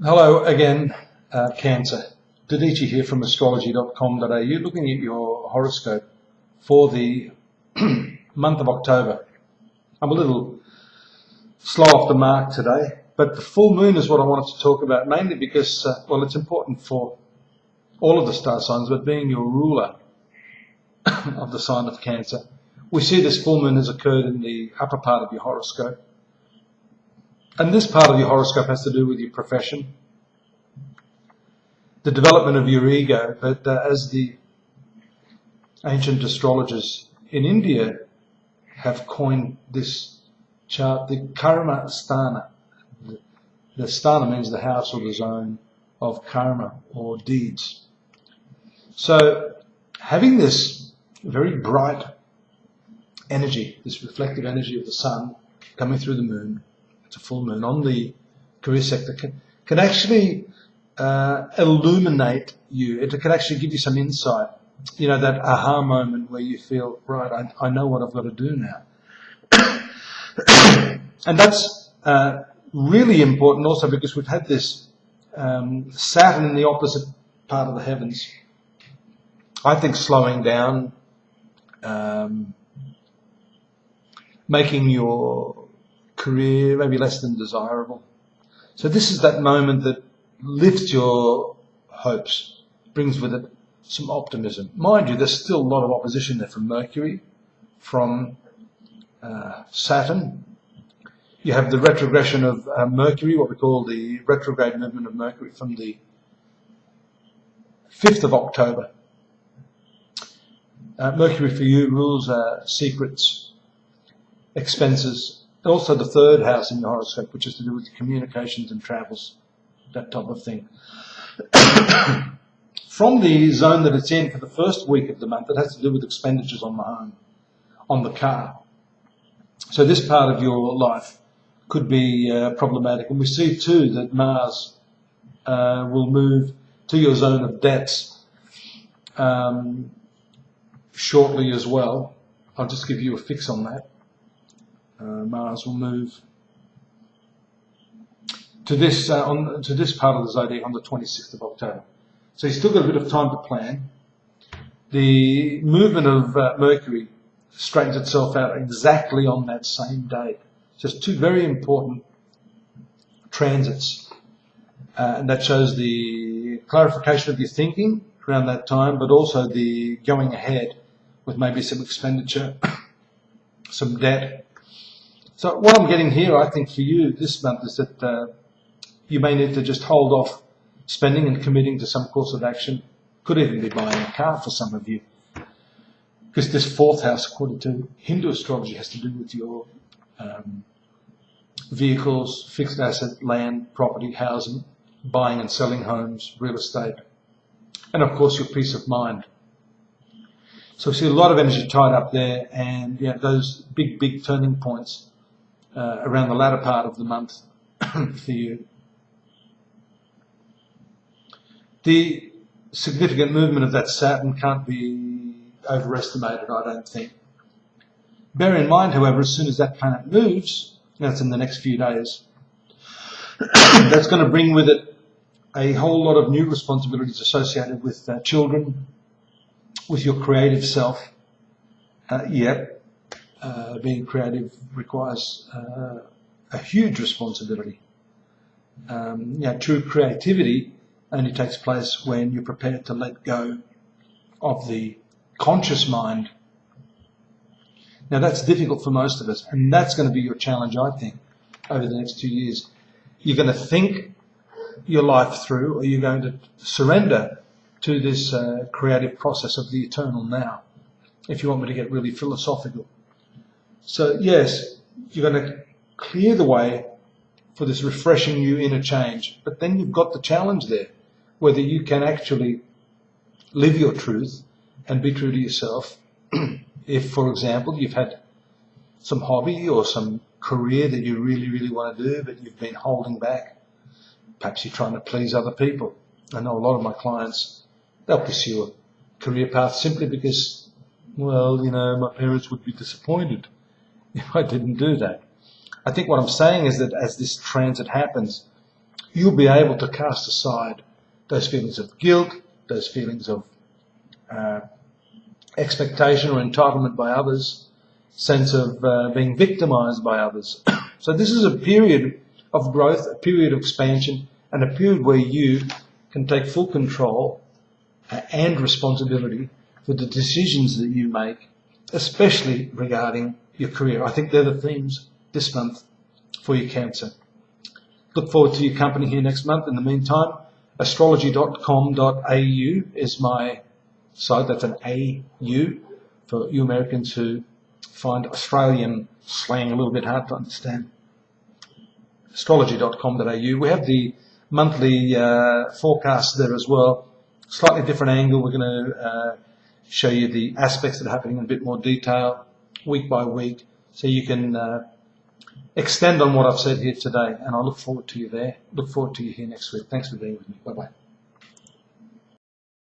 Hello again, Cancer. Dadhichi here from astrology.com.au, looking at your horoscope for the month of October. I'm a little slow off the mark today, but the full moon is what I wanted to talk about, mainly because, it's important for all of the star signs, but being your ruler of the sign of Cancer, we see this full moon has occurred in the upper part of your horoscope. And this part of your horoscope has to do with your profession, the development of your ego. But as the ancient astrologers in India have coined this chart, the karma sthana. The sthana means the house or the zone of karma or deeds. So having this very bright energy, this reflective energy of the sun coming through the moon, it's a full moon on the career sector, can actually illuminate you. It can actually give you some insight. You know, that aha moment where you feel, right, I know what I've got to do now. And that's really important also because we've had this Saturn in the opposite part of the heavens. I think slowing down, making your career maybe less than desirable. So this is that moment that lifts your hopes, brings with it some optimism. Mind you, there's still a lot of opposition there from Mercury, from Saturn. You have the retrogression of Mercury, what we call the retrograde movement of Mercury from the 5th of October. Mercury for you rules secrets, expenses, and also the third house in your horoscope, which is to do with communications and travels, that type of thing. From the zone that it's in for the first week of the month, it has to do with expenditures on the home, on the car. So this part of your life could be problematic. And we see too that Mars will move to your zone of debts shortly as well. I'll just give you a fix on that. Mars will move to this to this part of the zodiac on the 26th of October. So you've still got a bit of time to plan. The movement of Mercury straightens itself out exactly on that same day. Just two very important transits. And that shows the clarification of your thinking around that time, but also the going ahead with maybe some expenditure, some debt. So what I'm getting here, I think, for you this month is that you may need to just hold off spending and committing to some course of action. Could even be buying a car for some of you. Because this fourth house, according to Hindu astrology, has to do with your vehicles, fixed asset, land, property, housing, buying and selling homes, real estate, and of course your peace of mind. So we see a lot of energy tied up there, and those big turning points around the latter part of the month for you. The significant movement of that Saturn can't be overestimated, I don't think. Bear in mind, however, as soon as that planet moves, that's in the next few days, that's going to bring with it a whole lot of new responsibilities associated with children, with your creative self. Being creative requires a huge responsibility. True creativity only takes place when you're prepared to let go of the conscious mind. Now that's difficult for most of us, and that's going to be your challenge, I think, over the next 2 years. You're going to think your life through, or you're going to surrender to this creative process of the eternal now, if you want me to get really philosophical. So yes, you're going to clear the way for this refreshing new inner change, but then you've got the challenge there, whether you can actually live your truth and be true to yourself. If, for example, you've had some hobby or some career that you really want to do, but you've been holding back, perhaps you're trying to please other people. I know a lot of my clients, they'll pursue a career path simply because, my parents would be disappointed if I didn't do that. I think what I'm saying is that as this transit happens, you'll be able to cast aside those feelings of guilt, those feelings of expectation or entitlement by others, sense of being victimized by others. So this is a period of growth, a period of expansion, and a period where you can take full control and responsibility for the decisions that you make, especially regarding your career. I think they're the themes this month for your Cancer. Look forward to your company here next month. In the meantime, astrology.com.au is my site. That's an AU for you Americans who find Australian slang a little bit hard to understand. Astrology.com.au. We have the monthly forecast there as well. Slightly different angle. We're going to show you the aspects that are happening in a bit more detail, week by week, so you can extend on what I've said here today. And I look forward to you there. Look forward to you here next week. Thanks for being with me. Bye-bye.